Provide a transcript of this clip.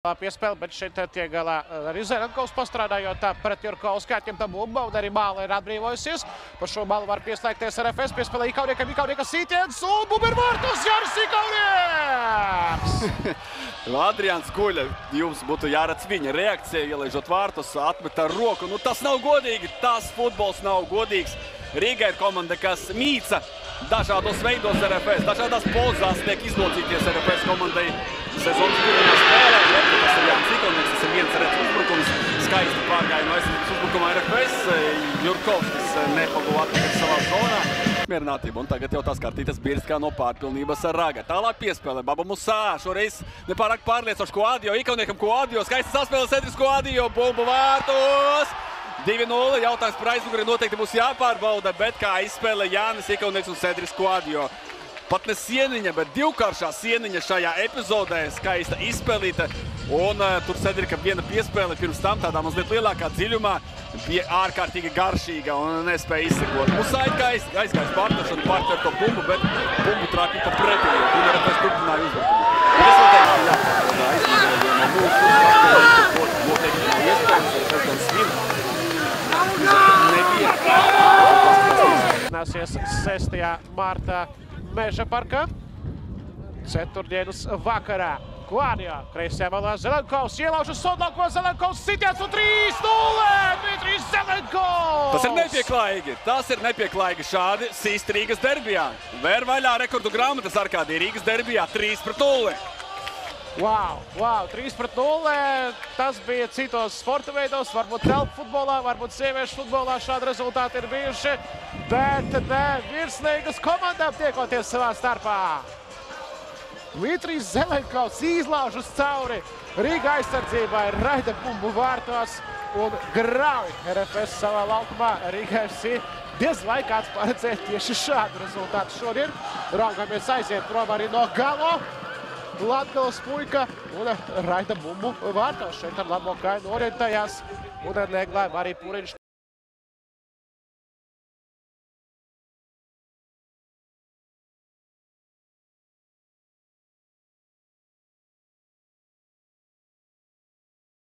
Piespēle, bet šeit tiek galā arī Zelenkovs pastrādājot pret Jurkovs, ķēķim tam bumba, un arī bāla ir atbrīvojusies. Par šo balu var pieslēgties RFS, piespēlē Ikauniekam sītiens, un bumba ir vārtos, Jānis Ikaunieks! Adrians Guļa, jums būtu jāredz viņa reakcija, ielaižot vārtus, atmet ar roku. Nu, tas nav godīgi, tas futbols nav godīgs. Rīga ir komanda, kas mīca dažādos veidos RFS, dažādās pozās tiek izlocīties RFS komandai sezonas pirmajā spēlē. Tas ir Jānis Ikaunieks, tas ir viens redz uzbrukums, skaisti pārgāja no aizsardzības uzbrukuma RFS. Jurkovs, kas nepaguva atpakaļ savā zonā. Mierinātība, un tagad jau tās kartītes birst kā no pārpilnības ar Raga. Tālāk piespēlē Baba Musā, šoreiz nepārāk pārliecoši Koadio, Ikauniekam Koadio, skaisti saspēle Cedris Koadio, bumbu vārtos! 2-0, jautājums par aizmuguri noteikti būs jāpārbauda, bet kā izspēlē Jānis Ikaunieks un Cedris Koadio. Pat ne sieniņa, bet divkāršā sieniņa šajā epizodē, skaista izspēlīta. Un tur Cedrika viena piespēle pirms tam tādā mazliet lielākā dziļumā bija ārkārtīgi garšīga un nespēja izsekot. Musā aizgājis pārtašanu, pārtver to bumbu, bet bumbu trāpīja pa pretī. Un RFS turpināja uzbrukumu. Es vēl teiktu, jāpārdā izmēģināja no mūsu noteikti nav iespējams, ja šeit gan svin. Nāsies 6. martā Meža parkā. Ceturtdienas vakarā. Koadio, kreisajā malā Zelenkovs, ielauž uz Sodlauko, Zelenkovs sitiens un 3-0! Dmitrijs Zelenkovs! Tas ir nepieklājīgi šādi sīst Rīgas derbijā. Vēr vaļā rekordu grāmatas Arkādija Rīgas derbijā 3-0. Wow, 3-0. Tas bija citos sporta veidos, varbūt telpu futbolā, varbūt sieviešu futbolā šādi rezultāti ir bijuši, bet ne virslīgas komandām tiekoties savā starpā. Dmitrijs Zelenkovs izlauž uz cauri Rīga aizsardzībai, raida bumbu vārtos un grauj RFS savā laukumā. Rīga FC diez vai kāds paredzēja tieši šādu rezultātu šodien. Raugamies aiziet prom arī no Galo. Latgales puika un raida bumbu vārtos. Šeit ar labo kainu orientējās un ar Neglēm arī Puriņš